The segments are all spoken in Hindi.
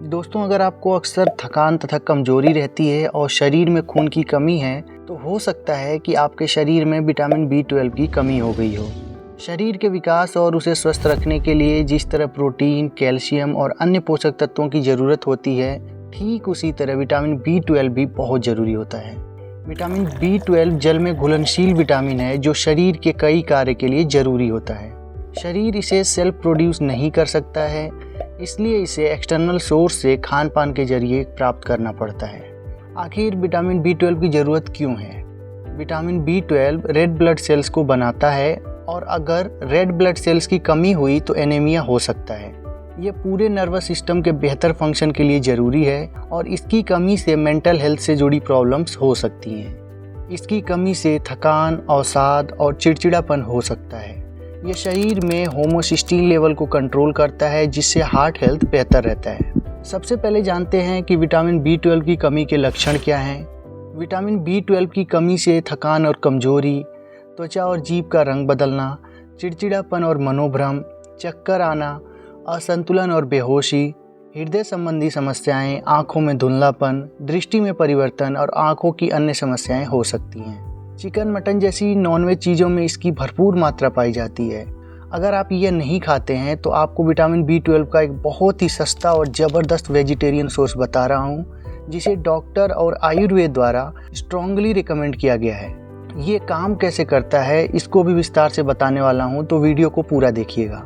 दोस्तों, अगर आपको अक्सर थकान तथा कमजोरी रहती है और शरीर में खून की कमी है तो हो सकता है कि आपके शरीर में विटामिन B12 की कमी हो गई हो। शरीर के विकास और उसे स्वस्थ रखने के लिए जिस तरह प्रोटीन, कैल्शियम और अन्य पोषक तत्वों की ज़रूरत होती है, ठीक उसी तरह विटामिन B12 भी बहुत ज़रूरी होता है। विटामिन B12 जल में घुलनशील विटामिन है जो शरीर के कई कार्य के लिए ज़रूरी होता है। शरीर इसे सेल्फ प्रोड्यूस नहीं कर सकता है, इसलिए इसे एक्सटर्नल सोर्स से खान पान के जरिए प्राप्त करना पड़ता है। आखिर विटामिन B12 की ज़रूरत क्यों है? Vitamin B12 red blood cells को बनाता है और अगर रेड ब्लड सेल्स की कमी हुई तो एनीमिया हो सकता है। ये पूरे नर्वस सिस्टम के बेहतर फंक्शन के लिए ज़रूरी है और इसकी कमी से मेंटल हेल्थ से जुड़ी प्रॉब्लम्स हो सकती हैं। इसकी कमी से थकान, अवसाद और चिड़चिड़ापन हो सकता है। ये शरीर में होमोसिस्टीन लेवल को कंट्रोल करता है जिससे हार्ट हेल्थ बेहतर रहता है। सबसे पहले जानते हैं कि विटामिन B12 की कमी के लक्षण क्या हैं। विटामिन B12 की कमी से थकान और कमजोरी, त्वचा और जीभ का रंग बदलना, चिड़चिड़ापन और मनोभ्रम, चक्कर आना, असंतुलन और बेहोशी, हृदय संबंधी समस्याएं, आँखों में धुंधलापन, दृष्टि में परिवर्तन और आँखों की अन्य समस्याएं हो सकती हैं। चिकन, मटन जैसी नॉनवेज चीज़ों में इसकी भरपूर मात्रा पाई जाती है। अगर आप ये नहीं खाते हैं तो आपको विटामिन B12 का एक बहुत ही सस्ता और ज़बरदस्त वेजिटेरियन सोर्स बता रहा हूँ जिसे डॉक्टर और आयुर्वेद द्वारा स्ट्रॉन्गली रिकमेंड किया गया है। ये काम कैसे करता है इसको भी विस्तार से बताने वाला हूँ, तो वीडियो को पूरा देखिएगा।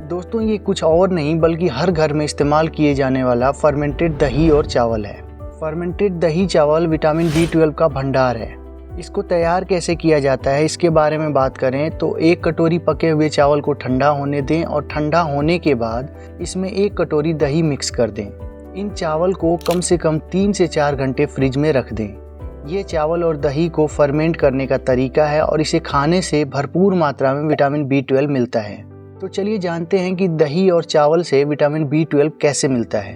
दोस्तों, ये कुछ और नहीं बल्कि हर घर में इस्तेमाल किए जाने वाला फर्मेंटेड दही और चावल है। फर्मेंटेड दही चावल विटामिन B12 का भंडार है। इसको तैयार कैसे किया जाता है इसके बारे में बात करें तो 1 कटोरी पके हुए चावल को ठंडा होने दें और ठंडा होने के बाद इसमें 1 कटोरी दही मिक्स कर दें। इन चावल को कम से कम 3 से 4 घंटे फ्रिज में रख दें। ये चावल और दही को फर्मेंट करने का तरीका है और इसे खाने से भरपूर मात्रा में विटामिन B12 मिलता है। तो चलिए जानते हैं कि दही और चावल से विटामिन B12 कैसे मिलता है।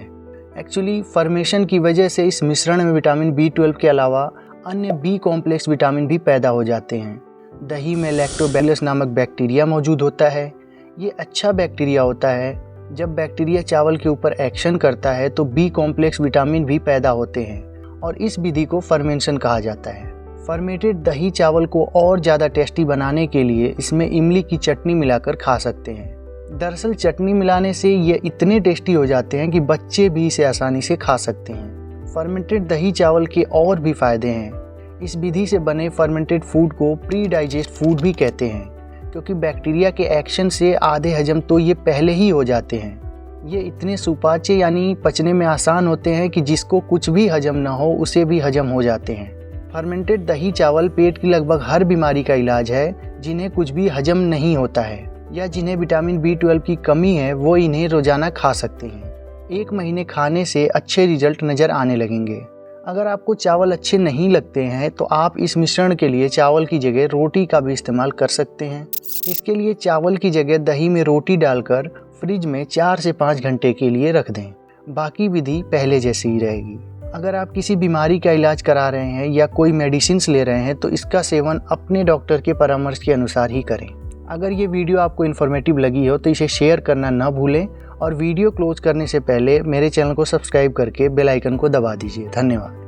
एक्चुअली फर्मेशन की वजह से इस मिश्रण में विटामिन B12 के अलावा अन्य B कॉम्प्लेक्स विटामिन भी पैदा हो जाते हैं। दही में लैक्टोबैसिलस नामक बैक्टीरिया मौजूद होता है। ये अच्छा बैक्टीरिया होता है। जब बैक्टीरिया चावल के ऊपर एक्शन करता है तो B कॉम्प्लेक्स विटामिन भी पैदा होते हैं और इस विधि को फर्मेंशन कहा जाता है। फर्मेटेड दही चावल को और ज़्यादा टेस्टी बनाने के लिए इसमें इमली की चटनी मिलाकर खा सकते हैं। दरअसल चटनी मिलाने से ये इतने टेस्टी हो जाते हैं कि बच्चे भी इसे आसानी से खा सकते हैं। फर्मेंटेड दही चावल के और भी फायदे हैं। इस विधि से बने फर्मेंटेड फूड को प्री डाइजेस्ट फूड भी कहते हैं क्योंकि बैक्टीरिया के एक्शन से आधे हजम तो ये पहले ही हो जाते हैं। ये इतने सुपाच्य यानी पचने में आसान होते हैं कि जिसको कुछ भी हजम ना हो उसे भी हजम हो जाते हैं। फर्मेंटेड दही चावल पेट की लगभग हर बीमारी का इलाज है। जिन्हें कुछ भी हजम नहीं होता है या जिन्हें विटामिन B12 की कमी है वो इन्हें रोजाना खा सकते हैं। 1 महीने खाने से अच्छे रिजल्ट नज़र आने लगेंगे। अगर आपको चावल अच्छे नहीं लगते हैं तो आप इस मिश्रण के लिए चावल की जगह रोटी का भी इस्तेमाल कर सकते हैं। इसके लिए चावल की जगह दही में रोटी डालकर फ्रिज में 4 से 5 घंटे के लिए रख दें। बाकी विधि पहले जैसी ही रहेगी। अगर आप किसी बीमारी का इलाज करा रहे हैं या कोई मेडिसिन्स ले रहे हैं तो इसका सेवन अपने डॉक्टर के परामर्श के अनुसार ही करें। अगर ये वीडियो आपको इन्फॉर्मेटिव लगी हो तो इसे शेयर करना ना भूलें और वीडियो क्लोज करने से पहले मेरे चैनल को सब्सक्राइब करके बेल आइकन को दबा दीजिए। धन्यवाद।